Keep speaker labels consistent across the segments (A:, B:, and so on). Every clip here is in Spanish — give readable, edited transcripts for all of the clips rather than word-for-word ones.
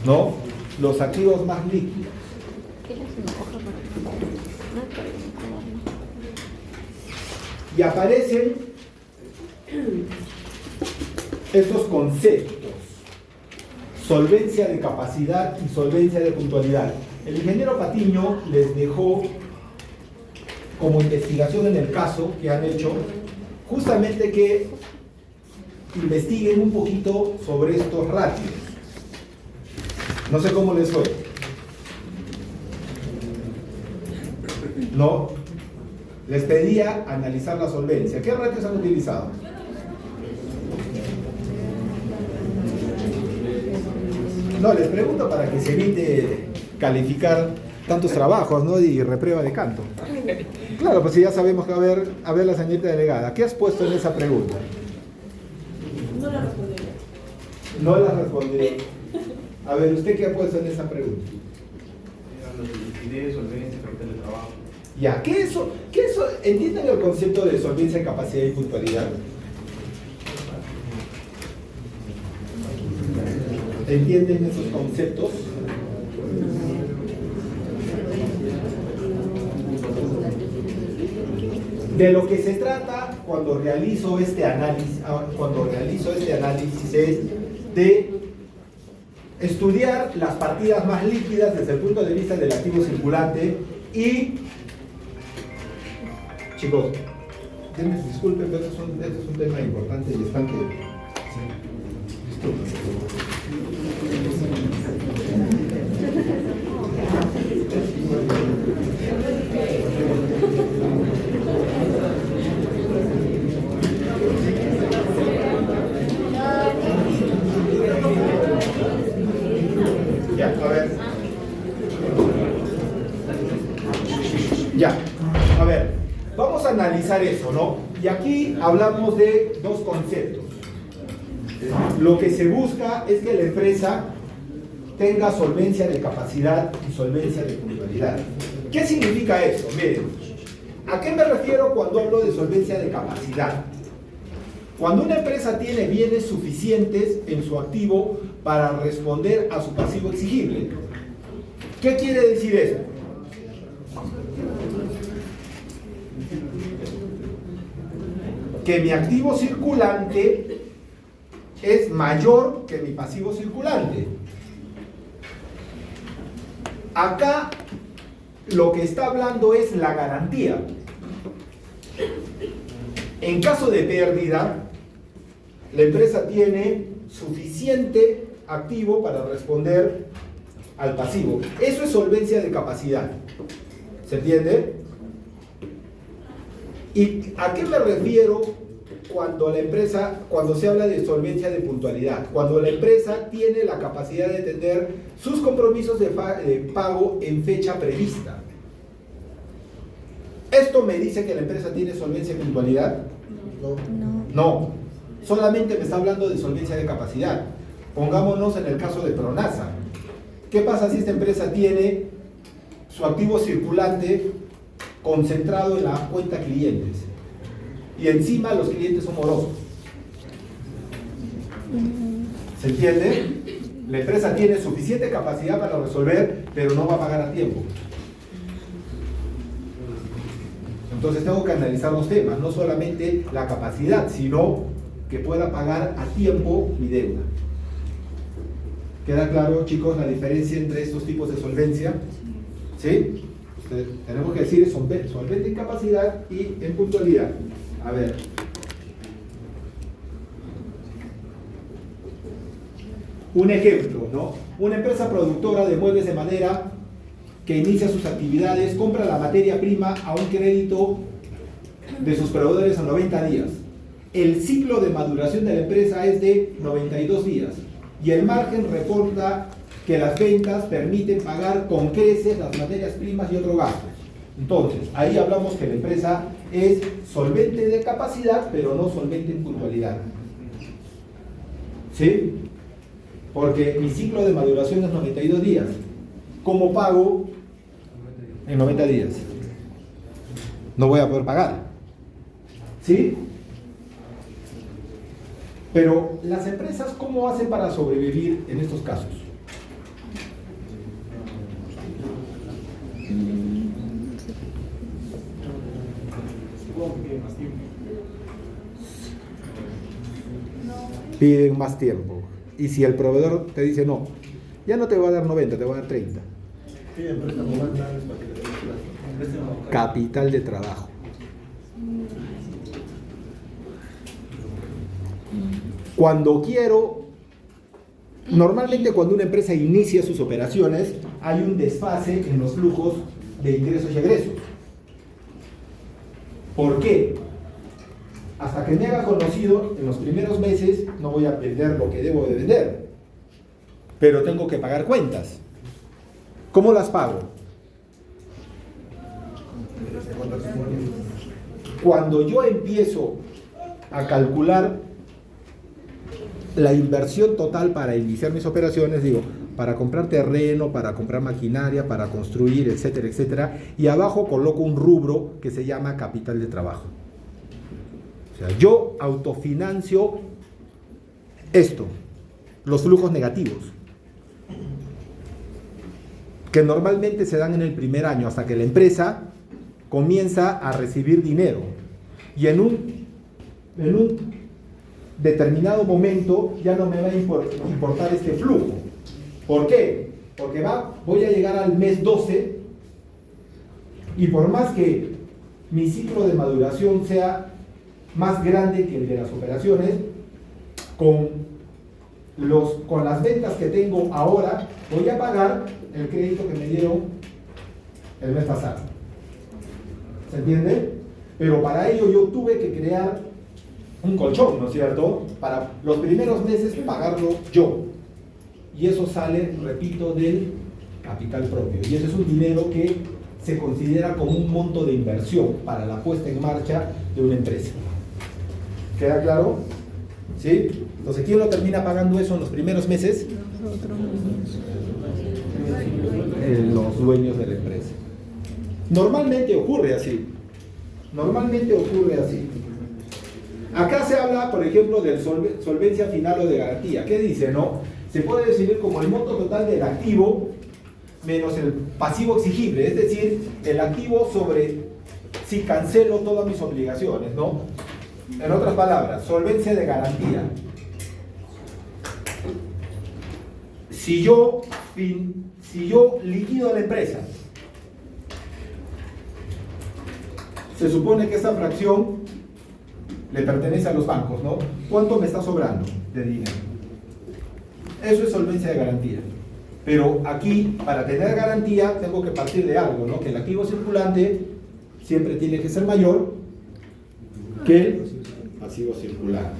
A: ¿no? Los activos más líquidos. Y aparecen estos conceptos: solvencia de capacidad y solvencia de puntualidad. El ingeniero Patiño les dejó como investigación en el caso que han hecho, justamente que investiguen un poquito sobre estos ratios. No sé cómo les fue. No, les pedía analizar la solvencia. ¿Qué ratios han utilizado? No, les pregunto para que se evite calificar tantos trabajos, ¿no? Y reprueba de canto. Claro, pues si ya sabemos que a ver la señorita delegada, ¿qué has puesto en esa pregunta?
B: No la respondí.
A: No la respondí. A ver, ¿usted qué ha puesto en esa pregunta?
C: Liquidez, solvencia, capital de trabajo.
A: Ya, ¿qué eso? ¿Entienden el concepto de solvencia, capacidad y puntualidad? ¿Entienden esos conceptos? De lo que se trata cuando realizo este análisis, es de estudiar las partidas más líquidas desde el punto de vista del activo circulante y, chicos, disculpen, pero este es un tema importante y están que... Ya, a ver. Ya, a ver. Vamos a analizar eso, ¿no? Y aquí hablamos de dos conceptos. Lo que se busca es que la empresa tenga solvencia de capacidad y solvencia de puntualidad. ¿Qué significa eso? Miren, ¿a qué me refiero cuando hablo de solvencia de capacidad? Cuando una empresa tiene bienes suficientes en su activo para responder a su pasivo exigible. ¿Qué quiere decir eso? Que mi activo circulante es mayor que mi pasivo circulante. Acá lo que está hablando es la garantía. En caso de pérdida, la empresa tiene suficiente activo para responder al pasivo. Eso es solvencia de capacidad. ¿Se entiende? ¿Y a qué me refiero cuando se habla de solvencia de puntualidad? Cuando la empresa tiene la capacidad de tener sus compromisos de pago en fecha prevista. ¿Esto me dice que la empresa tiene solvencia de puntualidad? No. Solamente me está hablando de solvencia de capacidad. Pongámonos en el caso de Pronasa. ¿Qué pasa si esta empresa tiene su activo circulante concentrado en la cuenta clientes y encima los clientes son morosos? ¿Se entiende? La empresa tiene suficiente capacidad para resolver, pero no va a pagar a tiempo. Entonces tengo que analizar los temas, no solamente la capacidad, sino que pueda pagar a tiempo mi deuda. ¿Queda claro, chicos, la diferencia entre estos tipos de solvencia? ¿Sí? Tenemos que decir solvente en capacidad y en puntualidad. A ver. Un ejemplo, ¿no? Una empresa productora de muebles de madera que inicia sus actividades, compra la materia prima a un crédito de sus proveedores a 90 días. El ciclo de maduración de la empresa es de 92 días y el margen reporta que las ventas permiten pagar con creces las materias primas y otros gastos. Entonces, ahí hablamos que la empresa es solvente de capacidad, pero no solvente en puntualidad. ¿Sí? Porque mi ciclo de maduración es 92 días. ¿Cómo pago en 90 días? No voy a poder pagar. ¿Sí? Pero las empresas, ¿cómo hacen para sobrevivir en estos casos? Piden más tiempo. Y si el proveedor te dice no, ya no te voy a dar 90, te voy a dar 30. Capital de trabajo. Normalmente cuando una empresa inicia sus operaciones, hay un desfase en los flujos de ingresos y egresos. ¿Por qué? Hasta que me haga conocido, en los primeros meses no voy a vender lo que debo de vender, pero tengo que pagar cuentas. ¿Cómo las pago? Cuando yo empiezo a calcular la inversión total para iniciar mis operaciones, digo, para comprar terreno, para comprar maquinaria, para construir, etcétera, etcétera, y abajo coloco un rubro que se llama capital de trabajo. O sea, yo autofinancio esto, los flujos negativos, que normalmente se dan en el primer año, hasta que la empresa comienza a recibir dinero. Y en un determinado momento ya no me va a importar este flujo. ¿Por qué? Porque voy a llegar al mes 12 y por más que mi ciclo de maduración sea más grande que el de las operaciones, con las ventas que tengo ahora, voy a pagar el crédito que me dieron el mes pasado. ¿Se entiende? Pero para ello yo tuve que crear un colchón, ¿no es cierto? Para los primeros meses pagarlo yo. Y eso sale, repito, del capital propio. Y ese es un dinero que se considera como un monto de inversión para la puesta en marcha de una empresa. ¿Queda claro? ¿Sí? Entonces, ¿quién lo termina pagando eso en los primeros meses? Los dueños de la empresa. Normalmente ocurre así. Acá se habla, por ejemplo, de solvencia final o de garantía. ¿Qué dice, no? Se puede definir como el monto total del activo menos el pasivo exigible, es decir, el activo sobre si cancelo todas mis obligaciones, ¿no? En otras palabras, solvencia de garantía. Si yo liquido la empresa, se supone que esa fracción le pertenece a los bancos, ¿no? ¿Cuánto me está sobrando de dinero? Eso es solvencia de garantía. Pero aquí, para tener garantía, tengo que partir de algo, ¿no? Que el activo circulante siempre tiene que ser mayor que el pasivo circulante.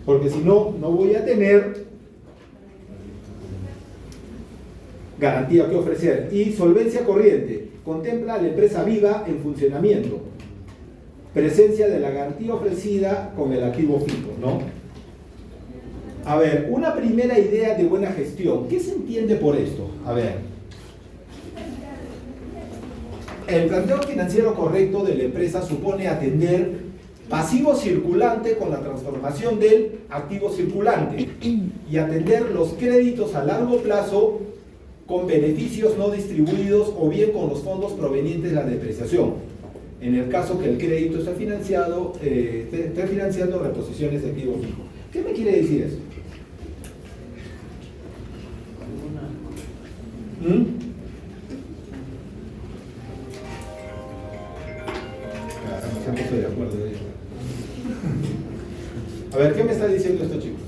A: Porque si no, no voy a tener garantía que ofrecer. Y solvencia corriente contempla a la empresa viva en funcionamiento. Presencia de la garantía ofrecida con el activo fijo, ¿no? A ver, una primera idea de buena gestión. ¿Qué se entiende por esto? A ver. El planteo financiero correcto de la empresa supone atender pasivo circulante con la transformación del activo circulante y atender los créditos a largo plazo con beneficios no distribuidos o bien con los fondos provenientes de la depreciación, en el caso que el crédito esté financiando reposiciones de activo fijo. ¿Qué me quiere decir eso? No estoy de acuerdo de eso. A ver, ¿qué me está diciendo esto, chicos?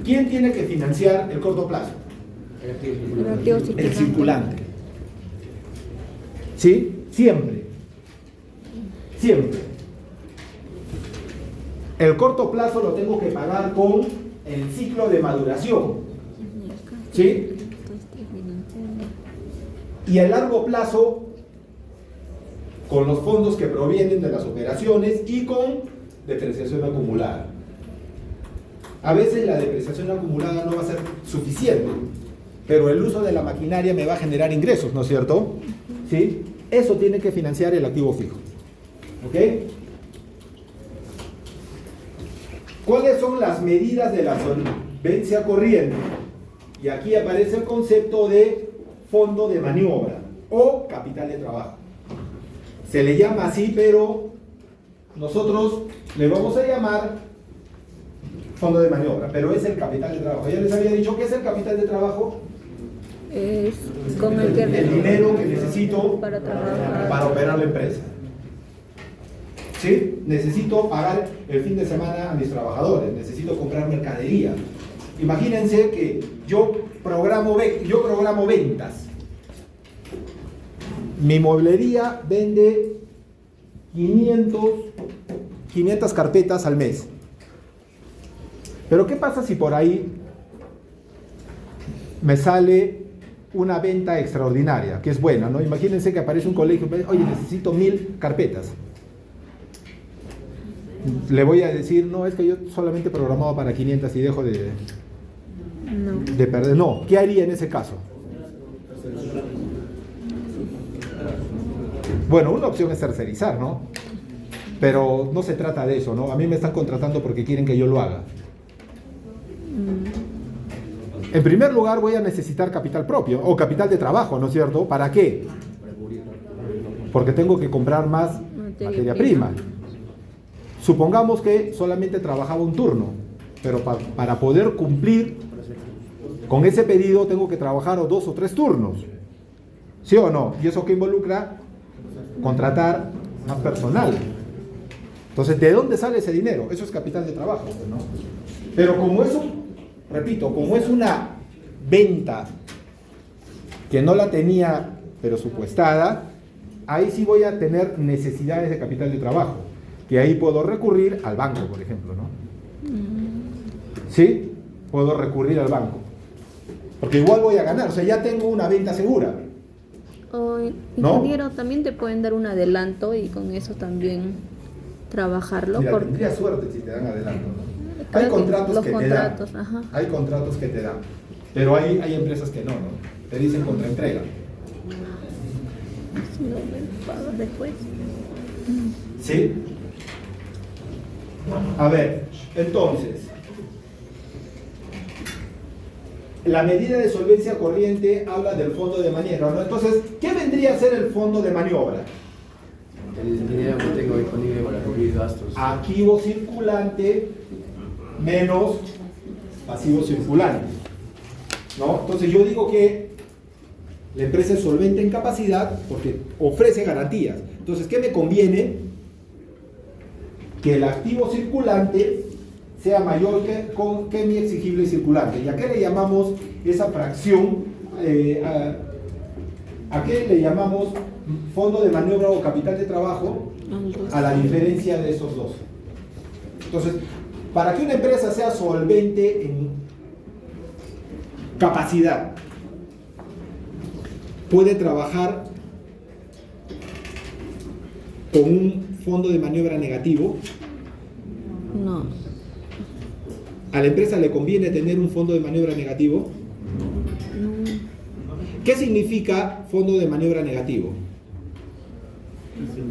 A: ¿Quién tiene que financiar el corto plazo? El circulante. ¿Sí? Siempre. El corto plazo lo tengo que pagar con el ciclo de maduración. ¿Sí? Y el largo plazo con los fondos que provienen de las operaciones y con depreciación acumulada. A veces la depreciación acumulada no va a ser suficiente, pero el uso de la maquinaria me va a generar ingresos, ¿no es cierto? ¿Sí? Eso tiene que financiar el activo fijo. ¿Ok? ¿Cuáles son las medidas de la solvencia corriente? Y aquí aparece el concepto de fondo de maniobra. o capital de trabajo. Se le llama así, pero nosotros le vamos a llamar fondo de maniobra, pero es el capital de trabajo. Ya les había dicho que es el capital de trabajo.
B: Es con el que
A: El dinero que necesito
B: para trabajar.
A: para operar la empresa. ¿Sí? Necesito pagar el fin de semana a mis trabajadores, necesito comprar mercadería. Imagínense que yo programo ventas. Mi mueblería vende 500 carpetas al mes. Pero ¿qué pasa si por ahí me sale una venta extraordinaria, que es buena, ¿no? Imagínense que aparece un colegio, oye, necesito 1000 carpetas. Le voy a decir, no, es que yo solamente he programado para 500 y dejo de perder. No, ¿qué haría en ese caso? Bueno, una opción es tercerizar, ¿no? Pero no se trata de eso, ¿no? A mí me están contratando porque quieren que yo lo haga. En primer lugar voy a necesitar capital propio o capital de trabajo, ¿no es cierto? ¿Para qué? Porque tengo que comprar más materia prima. Supongamos que solamente trabajaba un turno, pero para poder cumplir con ese pedido tengo que trabajar 2 o 3 turnos. ¿Sí o no? ¿Y eso qué involucra? Contratar más personal. Entonces, ¿de dónde sale ese dinero? Eso es capital de trabajo, ¿no? Pero como es como es una venta que no la tenía presupuestada, ahí sí voy a tener necesidades de capital de trabajo, que ahí puedo recurrir al banco, por ejemplo, ¿no? ¿Sí? Puedo recurrir al banco. Porque igual voy a ganar, o sea, ya tengo una venta segura.
B: O,
A: ¿No?
B: ingeniero, también te pueden dar un adelanto y con eso también trabajarlo.
A: Mira,
B: porque
A: tendría suerte si te dan adelanto, ¿no?
B: creo
A: Hay contratos
B: los
A: que
B: contratos,
A: te dan.
B: ajá.
A: Hay contratos que te dan. Pero hay empresas que no, ¿no? Te dicen contraentrega.
B: Si no me pagas después.
A: ¿Sí? A ver, entonces, la medida de solvencia corriente habla del fondo de maniobra, ¿no? Entonces, ¿qué vendría a ser el fondo de maniobra?
C: El dinero que tengo disponible para cubrir gastos.
A: Activo circulante menos pasivo circulante, ¿no? Entonces yo digo que la empresa es solvente en capacidad porque ofrece garantías. Entonces, ¿qué me conviene? Que el activo circulante sea mayor que mi exigible circulante. ¿Y a qué le llamamos esa fracción? ¿A qué le llamamos fondo de maniobra o capital de trabajo? A la diferencia de esos dos. Entonces, para que una empresa sea solvente en capacidad, puede trabajar con un fondo de maniobra negativo.
B: No.
A: ¿A la empresa le conviene tener un fondo de maniobra negativo? ¿Qué significa fondo de maniobra negativo?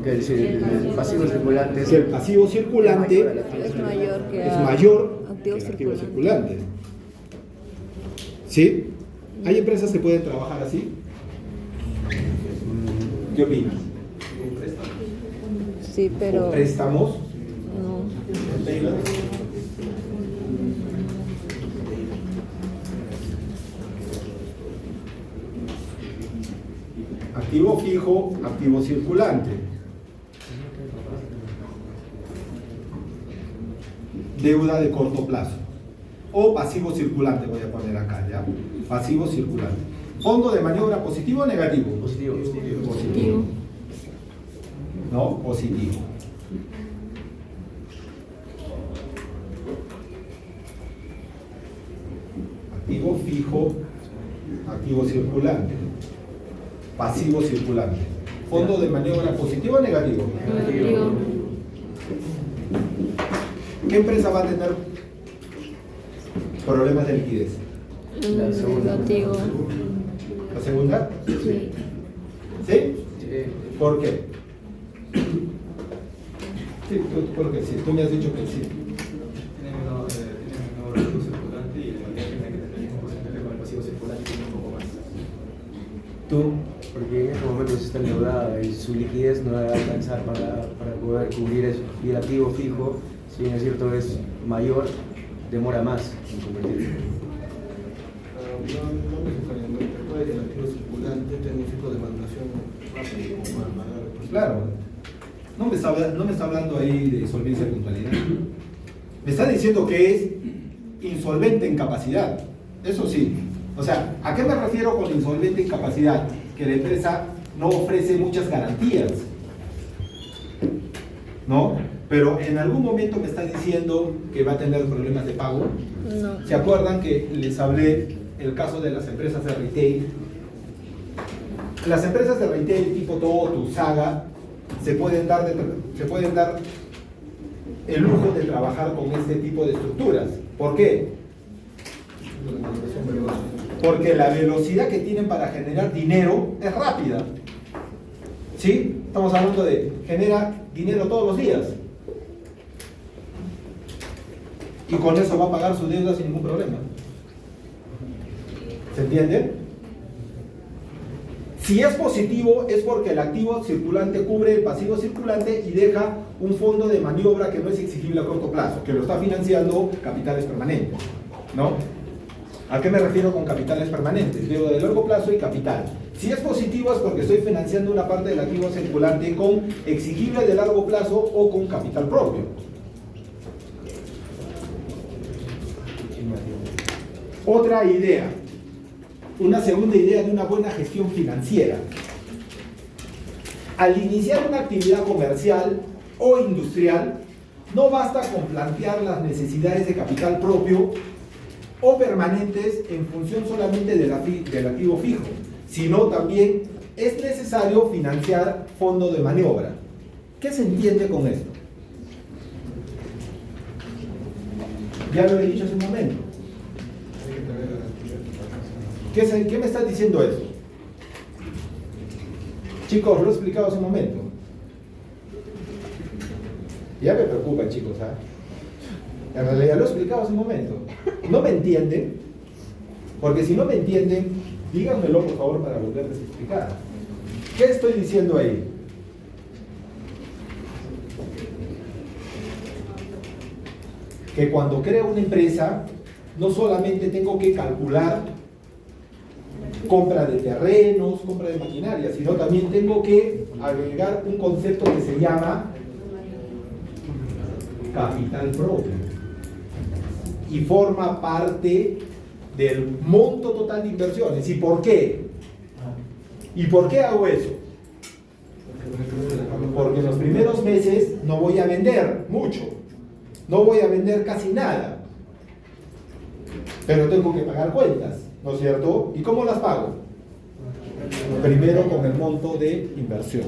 C: Que el pasivo circulante
A: Que el pasivo circulante
B: Es mayor que
A: es mayor que
B: activo
A: el activo
B: circulante.
A: circulante. ¿Sí? ¿Hay empresas que pueden trabajar así? ¿Qué opinas?
B: Sí, pero
A: ¿Con préstamos?
B: no.
A: Activo fijo, activo circulante. Deuda de corto plazo. O pasivo circulante, voy a poner acá, ¿ya? Pasivo circulante. Fondo de maniobra positivo o negativo.
C: positivo.
A: Positivo. No, positivo. Activo fijo, activo circulante. Pasivo circulante. Fondo de maniobra positivo o negativo.
B: Negativo.
A: ¿Qué empresa va a tener problemas de liquidez?
C: La segunda.
B: Negativo.
A: ¿La segunda?
B: Sí.
A: ¿Sí?
C: Sí.
A: ¿Por qué? Sí, porque sí, tú me has dicho que sí.
D: Tiene menor activo circulante y la materia prima que tener un porcentaje con el pasivo circulante tiene un poco más.
A: Tú.
C: Porque en ese momento su liquidez no va a alcanzar para poder cubrir eso. Y el activo fijo, si bien es cierto, es mayor, demora más en convertirse.
E: No necesariamente. Puede que el activo circulante tenga un ciclo de maduración rápido como para pagar.
A: Claro. No me está hablando ahí de solvencia y puntualidad. Me está diciendo que es insolvente en capacidad. Eso sí. O sea, ¿a qué me refiero con insolvente en capacidad? Que la empresa no ofrece muchas garantías, ¿no? Pero en algún momento me está diciendo que va a tener problemas de pago.
B: No.
A: ¿Se acuerdan que les hablé el caso de las empresas de retail? Las empresas de retail tipo Todo, Saga, se pueden dar el lujo de trabajar con este tipo de estructuras. ¿Por qué? Porque la velocidad que tienen para generar dinero es rápida. ¿Sí? Estamos hablando de genera dinero todos los días. Y con eso va a pagar su deuda sin ningún problema. ¿Se entiende? Si es positivo es porque el activo circulante cubre el pasivo circulante y deja un fondo de maniobra que no es exigible a corto plazo, que lo está financiando capitales permanentes, ¿no? ¿A qué me refiero con capitales permanentes? Deuda de largo plazo y capital. Si es positivo es porque estoy financiando una parte del activo circulante con exigible de largo plazo o con capital propio. Otra idea. Una segunda idea de una buena gestión financiera. Al iniciar una actividad comercial o industrial, no basta con plantear las necesidades de capital propio o permanentes en función solamente del activo fijo, sino también es necesario financiar fondo de maniobra. ¿Qué se entiende con esto? Ya lo he dicho hace un momento. ¿Qué me está diciendo eso? Chicos, lo he explicado hace un momento. Ya me preocupan, chicos, ¿ah? En realidad lo he explicado hace un momento. ¿No me entienden? Porque si no me entienden, díganmelo por favor para volverles a explicar. ¿Qué estoy diciendo ahí? Que cuando creo una empresa, no solamente tengo que calcular compra de terrenos, compra de maquinaria, sino también tengo que agregar un concepto que se llama capital propio y forma parte del monto total de inversiones. ¿Y por qué? ¿Y por qué hago eso? Porque en los primeros meses no voy a vender mucho, no voy a vender casi nada, pero tengo que pagar cuentas, ¿no es cierto? ¿Y cómo las pago? Primero con el monto de inversión.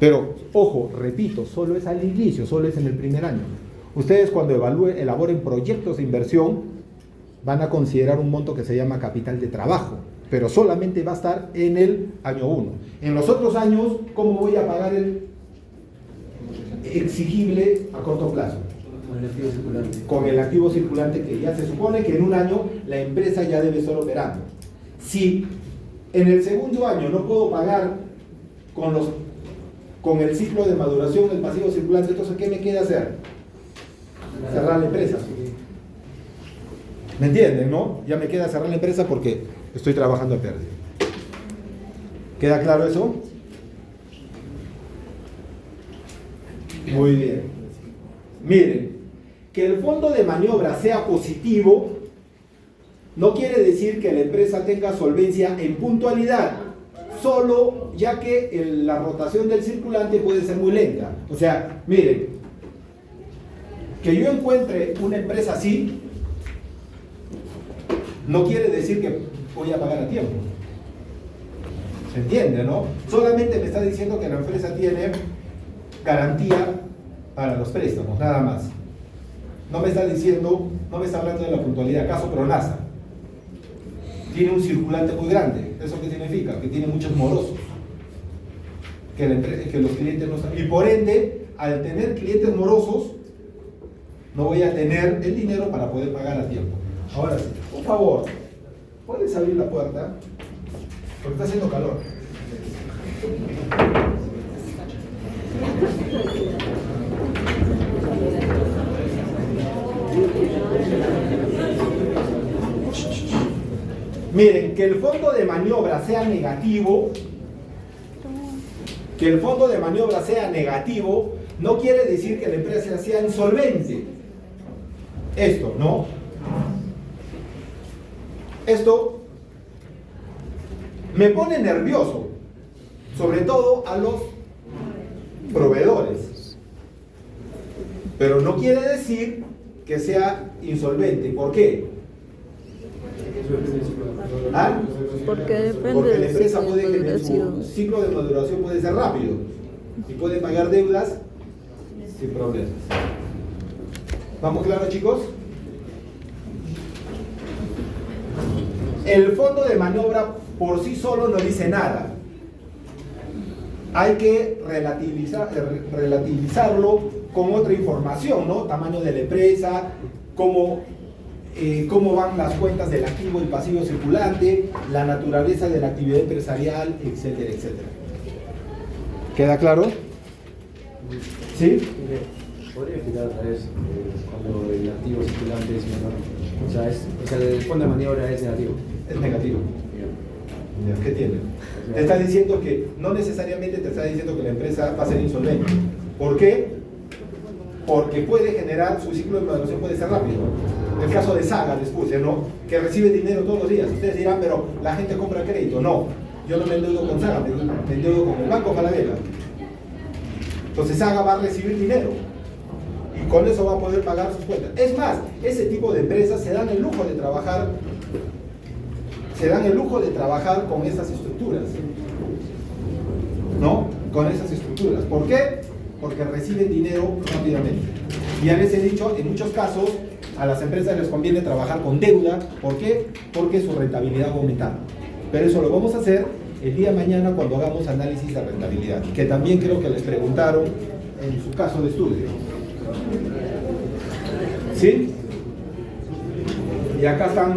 A: Pero, ojo, repito, solo es al inicio, solo es en el primer año. Ustedes cuando elaboren proyectos de inversión, van a considerar un monto que se llama capital de trabajo, pero solamente va a estar en el año 1. En los otros años, ¿cómo voy a pagar el exigible a corto plazo?
C: Con el activo circulante. Con
A: el activo circulante, que ya se supone que en un año la empresa ya debe estar operando. Si en el segundo año no puedo pagar con el ciclo de maduración del pasivo circulante, entonces ¿qué me queda hacer? Cerrar la empresa. ¿Me entienden, no? Ya me queda cerrar la empresa porque estoy trabajando a pérdida. ¿Queda claro eso? Muy bien. Miren, que el fondo de maniobra sea positivo no quiere decir que la empresa tenga solvencia en puntualidad, solo ya que la rotación del circulante puede ser muy lenta. O sea, miren, que yo encuentre una empresa así no quiere decir que voy a pagar a tiempo. ¿Se entiende, no? Solamente me está diciendo que la empresa tiene garantía para los préstamos, nada más. No me está diciendo, no me está hablando de la puntualidad. Caso Pronasa. Tiene un circulante muy grande. ¿Eso qué significa? Que tiene muchos morosos. Que los clientes no están. Y por ende, al tener clientes morosos, no voy a tener el dinero para poder pagar a tiempo. Ahora sí, por favor, ¿puedes abrir la puerta? Porque está haciendo calor. Miren, que el fondo de maniobra sea negativo, no quiere decir que la empresa sea insolvente. Esto, ¿no? Esto me pone nervioso, sobre todo a los proveedores. Pero no quiere decir que sea insolvente. ¿Por qué? ¿Ah?
B: Porque depende
A: Porque la
B: del
A: empresa
B: ciclo de
A: puede que su
B: maduración.
A: ciclo de maduración puede ser rápido y puede pagar deudas sin problemas. ¿Vamos claros, chicos? El fondo de maniobra por sí solo no dice nada. Hay que relativizarlo con otra información, ¿no? Tamaño de la empresa, cómo van las cuentas del activo y pasivo circulante, la naturaleza de la actividad empresarial, etcétera, etcétera. ¿Queda claro? ¿Sí?
C: ¿Podría explicar otra vez cuando el activo circulante es menor? O sea, el fondo de maniobra es negativo.
A: Es negativo. ¿Qué tiene? Te está diciendo que, no necesariamente te está diciendo que la empresa va a ser insolvente. ¿Por qué? Porque puede generar, su ciclo de maduración puede ser rápido. El caso de Saga, les puse, ¿no? Que recibe dinero todos los días. Ustedes dirán, pero la gente compra crédito. No, yo no me endeudo con Saga, me endeudo con el Banco Falabella. Entonces Saga va a recibir dinero y con eso va a poder pagar sus cuentas. Es más, ese tipo de empresas se dan el lujo de trabajar con estas estructuras, ¿no? Con esas estructuras. ¿Por qué? Porque reciben dinero rápidamente. Y ya les he dicho, en muchos casos a las empresas les conviene trabajar con deuda. ¿Por qué? Porque su rentabilidad va a aumentar. Pero eso lo vamos a hacer el día de mañana cuando hagamos análisis de rentabilidad, que también creo que les preguntaron en su caso de estudio. ¿Sí? Y acá están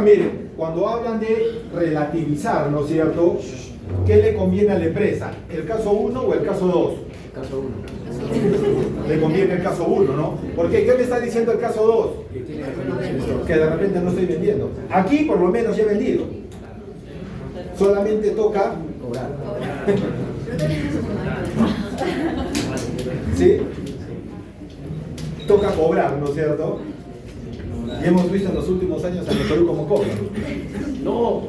A: miren, cuando hablan de relativizar, ¿no es cierto? ¿Qué le conviene a la empresa? ¿El caso 1 o el caso 2?
C: Caso 1.
A: Le conviene el caso 1, ¿no? ¿Por qué? ¿Qué me está diciendo el caso 2? Que de repente no estoy vendiendo. Aquí por lo menos ya he vendido. Solamente toca
C: Cobrar.
A: ¿sí? Toca cobrar, ¿no es cierto? Y hemos visto en los últimos años a Perú cómo cobra.
C: No.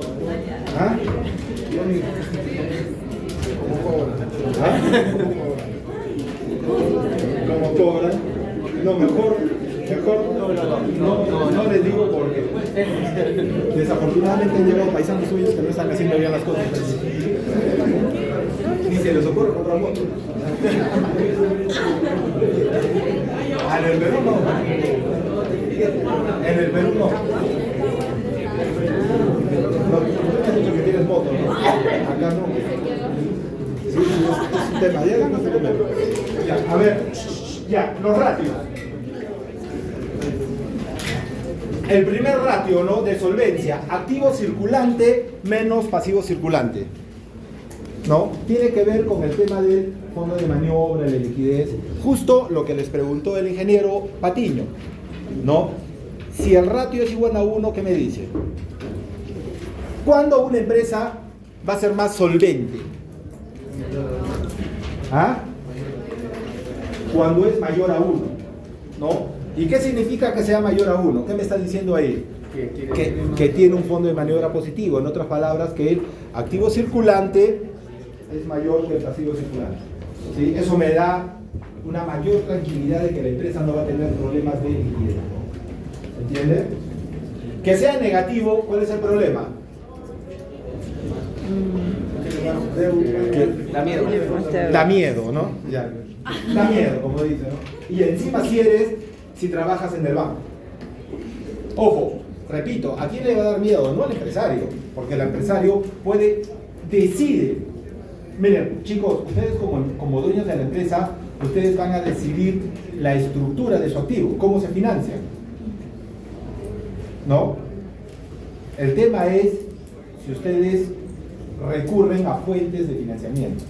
A: ¿Ah? ¿Cómo cobra? ¿Ah? ¿Cómo cobran? No, mejor no les digo porque desafortunadamente han llegado paisanos suyos que no están haciendo bien las cosas. Ni se les ocurre comprar moto. En el Perú no. En el Perú no. No, tú has dicho que tienes moto, ¿no? Acá no. Sí, es un tema, ya después te comento. Ya, a ver, ya, los ratios. El primer ratio, ¿no? De solvencia, activo circulante menos pasivo circulante, ¿no? Tiene que ver con el tema del fondo de maniobra, la liquidez, justo lo que les preguntó el ingeniero Patiño, ¿no? Si el ratio es igual a 1, ¿qué me dice? ¿Cuándo una empresa va a ser más solvente? ¿Ah? Cuando es mayor a 1, ¿no? ¿Y qué significa que sea mayor a 1? ¿Qué me está diciendo ahí? Que tiene un fondo de maniobra positivo. En otras palabras, que el activo circulante es mayor que el pasivo circulante. ¿Sí? Eso me da una mayor tranquilidad de que la empresa no va a tener problemas de liquidez. ¿Entiende? Que sea negativo, ¿cuál es el problema?
C: Da miedo.
A: Da miedo, ¿no? Ya. Da miedo, como dice, ¿no? Y encima si trabajas en el banco. Ojo, repito, ¿a quién le va a dar miedo? No al empresario, porque el empresario decide. Miren, chicos, ustedes como dueños de la empresa, ustedes van a decidir la estructura de su activo, cómo se financia, ¿no? El tema es si ustedes recurren a fuentes de financiamiento.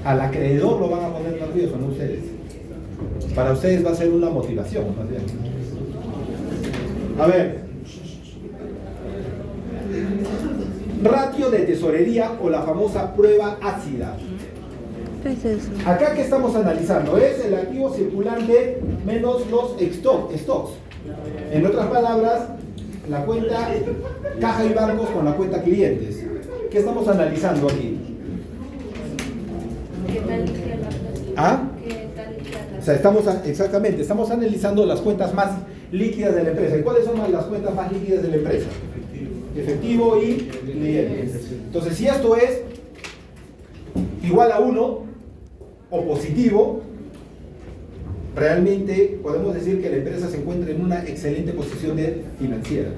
A: Al acreedor lo van a poner nervioso, no ustedes. Para ustedes va a ser una motivación, más bien. A ver, ratio de tesorería o la famosa prueba ácida.
B: ¿Qué es eso?
A: Acá, ¿qué estamos analizando? Es el activo circulante menos los stocks. En otras palabras, la cuenta caja y bancos con la cuenta clientes. ¿Qué estamos analizando aquí?
F: ¿Qué tal líquida la plata?
A: ¿Ah?
F: ¿Qué tal líquida la
A: O sea, estamos analizando las cuentas más líquidas de la empresa. ¿Y cuáles son las cuentas más líquidas de la empresa? Efectivo y clientes. Entonces, si esto es igual a 1 o positivo, realmente podemos decir que la empresa se encuentra en una excelente posición financiera,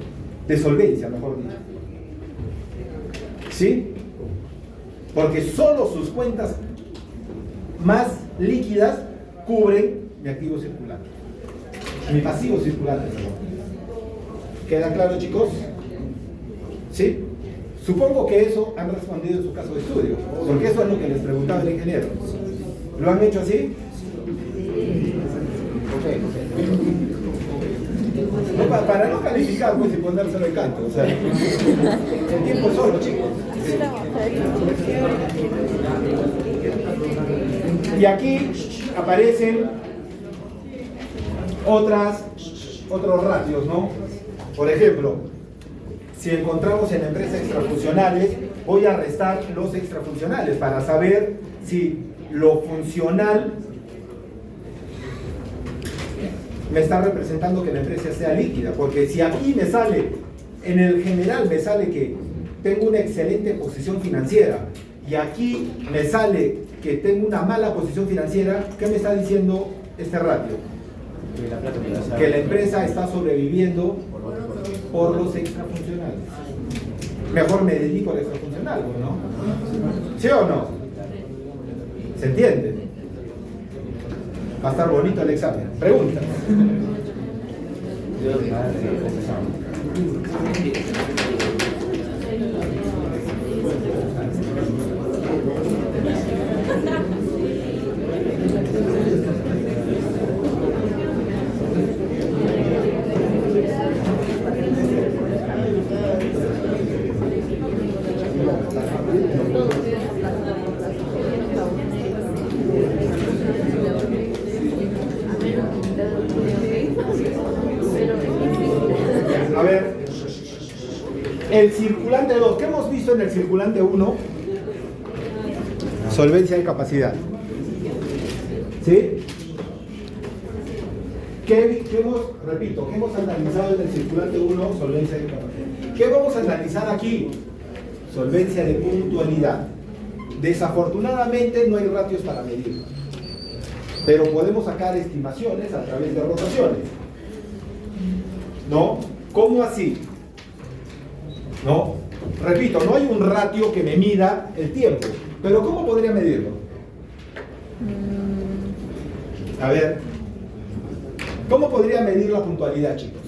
A: de solvencia, mejor dicho. ¿Sí? Porque solo sus cuentas más líquidas cubren mi activo circulante, mi pasivo circulante, perdón. ¿Queda claro, chicos? ¿Sí? Supongo que eso han respondido en su caso de estudio, porque eso es lo que les preguntaba el ingeniero. ¿Lo han hecho así? No, para no calificar, pues, y ponérselo de canto. O sea, el tiempo es solo, chicos. Y aquí aparecen otros ratios, ¿no? Por ejemplo, si encontramos en empresas extrafuncionales, voy a restar los extrafuncionales para saber si lo funcional me está representando que la empresa sea líquida, porque si aquí me sale, en el general me sale que tengo una excelente posición financiera y aquí me sale que tengo una mala posición financiera, ¿qué me está diciendo este ratio? Que la empresa está sobreviviendo por los extrafuncionales. Mejor me dedico al extrafuncional, ¿no? ¿Sí o no? ¿Se entiende? Va a estar bonito el examen. Preguntas. A ver, el circulante 2, ¿qué hemos visto en el circulante 1? Solvencia de capacidad. ¿Sí? ¿Qué hemos analizado en el circulante 1? Solvencia de capacidad. ¿Qué vamos a analizar aquí? Solvencia de puntualidad. Desafortunadamente no hay ratios para medirlo, pero podemos sacar estimaciones a través de rotaciones. ¿No? ¿Cómo así? ¿No? Repito, no hay un ratio que me mida el tiempo, pero ¿cómo podría medirlo? A ver, ¿cómo podría medir la puntualidad, chicos?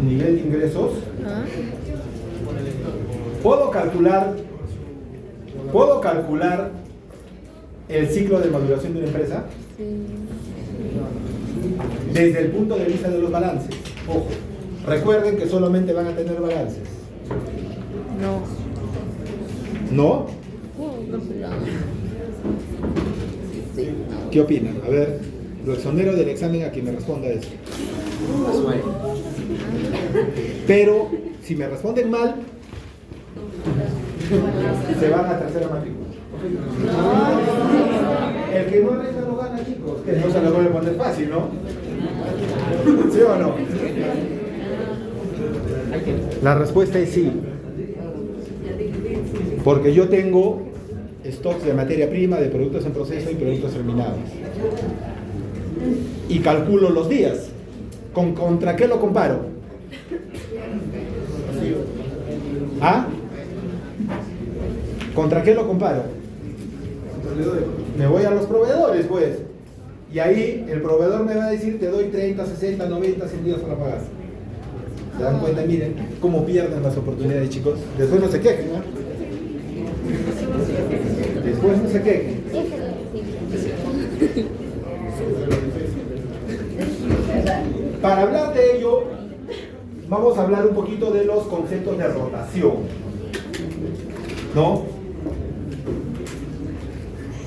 A: Nivel de ingresos. ¿Puedo calcular el ciclo de maduración de una empresa? Desde el punto de vista de los balances. Ojo, recuerden que solamente van a tener balances. ¿No? ¿Qué opinan? A ver, lo exonero del examen a quien me responda eso. Pero, si me responden mal, se van a tercera matrícula. El que no resta no gana, chicos. Que no se lo voy a poner fácil, ¿no? ¿Sí o no? La respuesta es sí. Porque yo tengo stocks de materia prima, de productos en proceso y productos terminados. Y calculo los días. ¿Contra qué lo comparo? ¿Ah? ¿Contra qué lo comparo? Me voy a los proveedores, pues. Y ahí el proveedor me va a decir, te doy 30, 60, 90, 100 días para pagar. ¿Se dan cuenta? Miren cómo pierden las oportunidades, chicos. Después no se quejen, ¿no? Después no se quejen. Para hablar de ello, vamos a hablar un poquito de los conceptos de rotación, ¿no?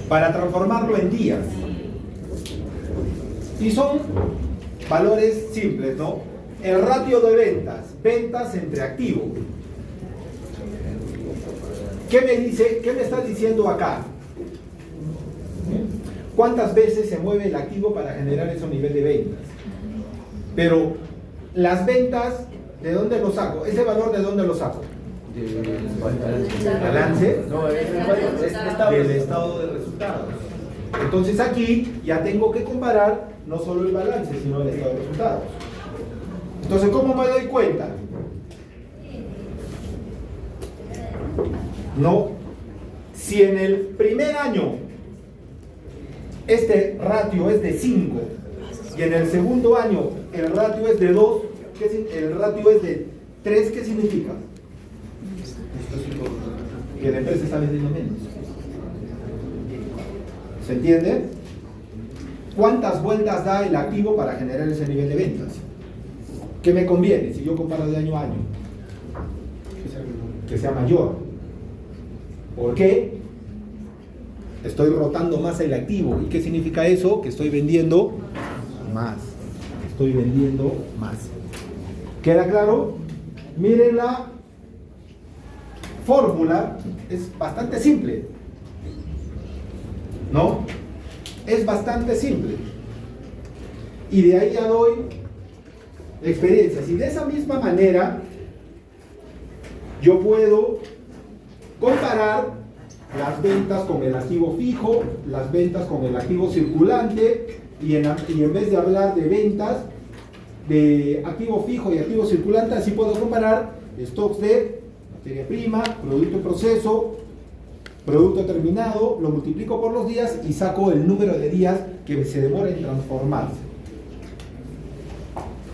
A: Para transformarlo en días. Y son valores simples, ¿no? El ratio de ventas entre activo. ¿Qué me dice? ¿Qué me está diciendo acá? ¿Cuántas veces se mueve el activo para generar ese nivel de ventas? Pero las ventas, ¿de dónde lo saco? ¿Ese valor de dónde lo saco? ¿Balance?
C: No,
A: Del estado de resultados. Entonces aquí ya tengo que comparar no solo el balance, sino el estado de resultados. Entonces, ¿cómo me doy cuenta? No, si en el primer año este ratio es de 5 y en el segundo año el ratio es de 2, el ratio es de 3, ¿qué significa? Que la empresa está vendiendo menos. ¿Se entiende? ¿Cuántas vueltas da el activo para generar ese nivel de ventas? ¿Qué me conviene si yo comparo de año a año? Que sea mayor. ¿Por qué? Estoy rotando más el activo. ¿Y qué significa eso? Que estoy vendiendo más. Estoy vendiendo más. ¿Queda claro? Miren la fórmula. Es bastante simple, ¿no? Es bastante simple. Y de ahí ya doy experiencias. Y de esa misma manera yo puedo comparar las ventas con el activo fijo, las ventas con el activo circulante, y en vez de hablar de ventas de activo fijo y activo circulante, así puedo comparar stocks de materia prima, producto en proceso, producto terminado, lo multiplico por los días y saco el número de días que se demora en transformarse.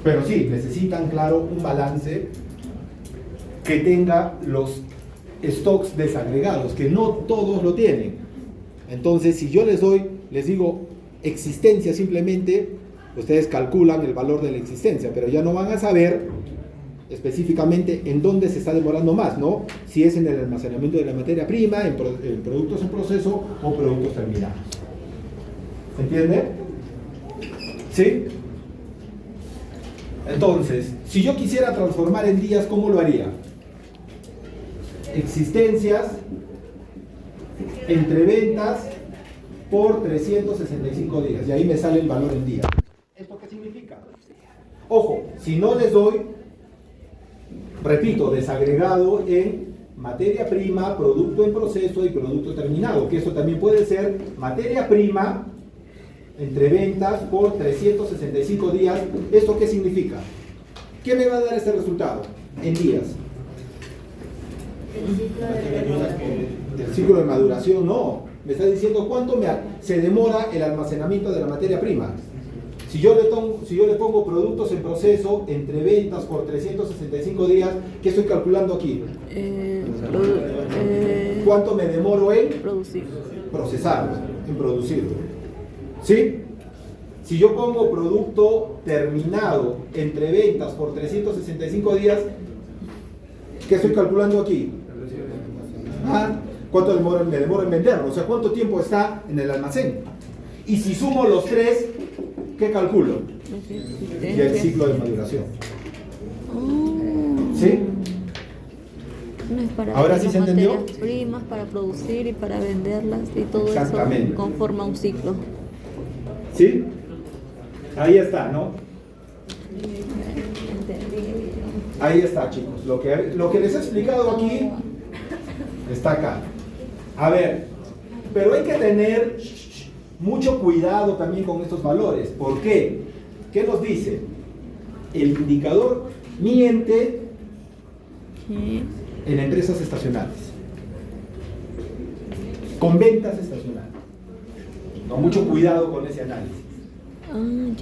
A: Pero sí, necesitan, claro, un balance que tenga los stocks desagregados, que no todos lo tienen. Entonces, si yo les digo existencia simplemente, ustedes calculan el valor de la existencia, pero ya no van a saber específicamente en dónde se está demorando más, ¿no? Si es en el almacenamiento de la materia prima, en productos en proceso o productos terminados. ¿Se entiende? ¿Sí? Entonces, si yo quisiera transformar en días, ¿cómo lo haría? Existencias entre ventas por 365 días. Y ahí me sale el valor en días. ¿Esto qué significa? Ojo, si no les doy, repito, desagregado en materia prima, producto en proceso y producto terminado, que eso también puede ser materia prima entre ventas por 365 días. ¿Esto qué significa? ¿Qué me va a dar este resultado? En días. El ciclo de maduración, no. Me está diciendo cuánto se demora el almacenamiento de la materia prima. Si yo le pongo productos en proceso entre ventas por 365 días, ¿qué estoy calculando aquí? ¿Cuánto me demoro en procesarlo, en producirlo? ¿Sí? Si yo pongo producto terminado entre ventas por 365 días, ¿qué estoy calculando aquí? ¿Cuánto me demoro en venderlo? O sea, ¿cuánto tiempo está en el almacén? Y si sumo los tres, ¿qué calculo? Y el ciclo de maduración. ¿Sí?
B: No es para
A: ¿Ahora sí se entendió?
B: materias primas, para producir y para venderlas y todo
A: Exactamente.
B: eso conforma un ciclo.
A: ¿Sí? Ahí está, ¿no? Ahí está, chicos. Lo que les he explicado aquí está acá. A ver, pero hay que tener mucho cuidado también con estos valores. ¿Por qué? ¿Qué nos dice? El indicador miente en empresas estacionales, con ventas estacionales. No, mucho cuidado con ese análisis.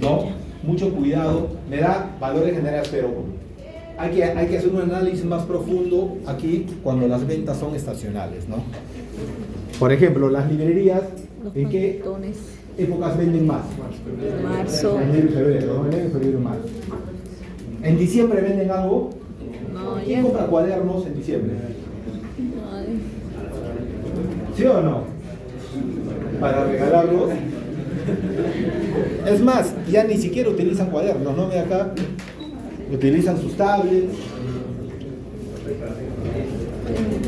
A: ¿No? Mucho cuidado. Me da valores generales, pero hay que hacer un análisis más profundo aquí cuando las ventas son estacionales, ¿no? Por ejemplo, las librerías, ¿en qué
B: panetones.
A: épocas venden más?
B: Marzo.
A: Enero y febrero, ¿no? Enero, febrero y marzo. ¿En diciembre venden algo?
B: No,
A: ¿Quién
B: ya.
A: compra cuadernos en diciembre?
B: Ay,
A: ¿Sí o no? Para regalarlos. Es más, ya ni siquiera utilizan cuadernos, ¿no? Ve acá, utilizan sus tablets.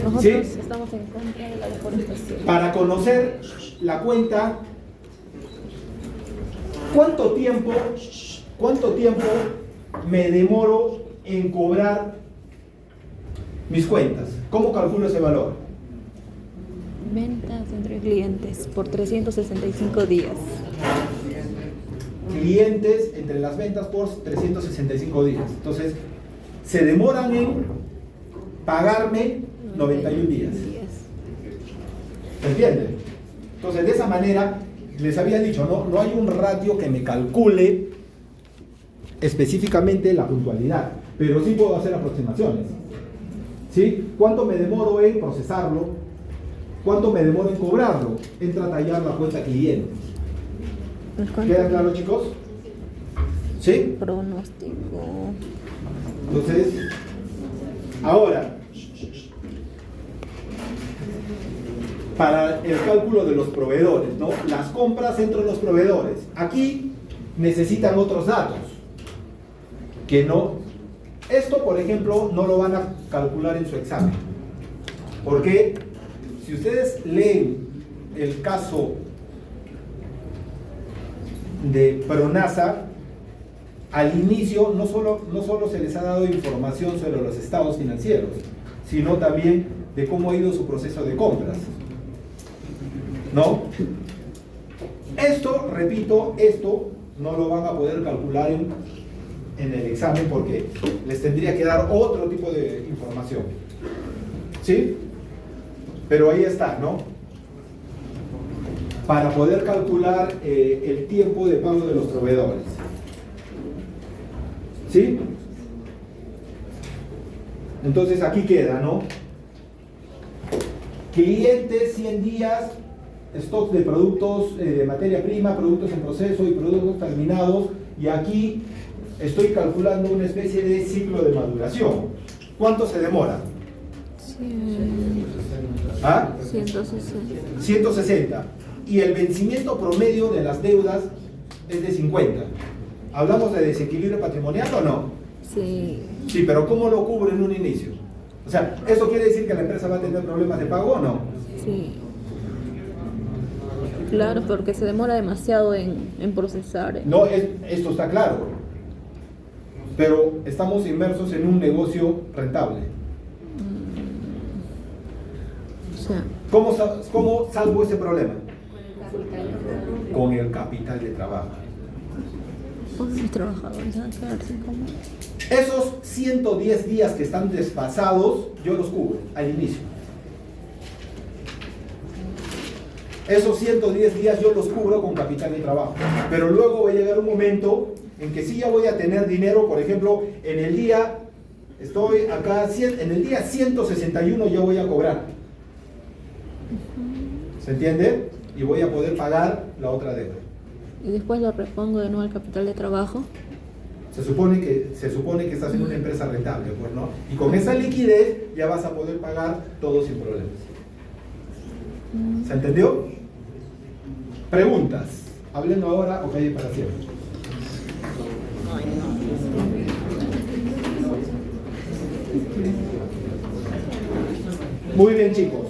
B: nosotros
A: ¿Sí?
B: estamos en contra de la deforestación.
A: Para conocer la cuenta, ¿cuánto tiempo me demoro en cobrar mis cuentas? ¿Cómo calculo ese valor?
B: Ventas entre clientes por 365 días.
A: Clientes entre las ventas por 365 días. Entonces, se demoran en pagarme 91 días. ¿Se entiende? Entonces, de esa manera, les había dicho, no hay un ratio que me calcule específicamente la puntualidad, pero sí puedo hacer aproximaciones. ¿Sí? ¿Cuánto me demoro en procesarlo? ¿Cuánto me demoro en cobrarlo? Entra a tallar la cuenta cliente. ¿Queda claro, chicos? ¿Sí?
B: Pronóstico.
A: Entonces, ahora, para el cálculo de los proveedores, ¿no? Las compras entre los proveedores. Aquí necesitan otros datos. Que no. Esto, por ejemplo, no lo van a calcular en su examen. Porque si ustedes leen el caso de Pronasa, al inicio no solo se les ha dado información sobre los estados financieros, sino también de cómo ha ido su proceso de compras. ¿No? Esto, repito, esto no lo van a poder calcular en el examen porque les tendría que dar otro tipo de información. ¿Sí? Pero ahí está, ¿no? Para poder calcular el tiempo de pago de los proveedores. ¿Sí? Entonces aquí queda, ¿no? Clientes 100 días, stocks de productos de materia prima, productos en proceso y productos terminados. Y aquí estoy calculando una especie de ciclo de maduración. ¿Cuánto se demora?
B: 160.
A: 160. Y el vencimiento promedio de las deudas es de 50. ¿Hablamos de desequilibrio patrimonial o no?
B: Sí.
A: Sí, pero ¿cómo lo cubre en un inicio? O sea, ¿eso quiere decir que la empresa va a tener problemas de pago o no?
B: Sí. Claro, porque se demora demasiado en procesar.
A: No, esto está claro. Pero estamos inmersos en un negocio rentable.
B: O sea,
A: ¿Cómo salvo ese problema? Con el capital de trabajo.
B: pues mis trabajadores van a quedar sin comer.
A: Esos 110 días que están desfasados, yo los cubro al inicio. Esos 110 días yo los cubro con capital de trabajo. Pero luego va a llegar un momento en que sí ya voy a tener dinero, por ejemplo, en el día, estoy acá, en el día 161 yo voy a cobrar. ¿Se entiende? Y voy a poder pagar la otra deuda.
B: Y después lo repongo de nuevo al capital de trabajo.
A: Se supone que estás en una empresa rentable, pues, ¿no? Y con esa liquidez ya vas a poder pagar todo sin problemas. ¿Se entendió? Preguntas. Hablando ahora o calle para siempre. Muy bien, chicos.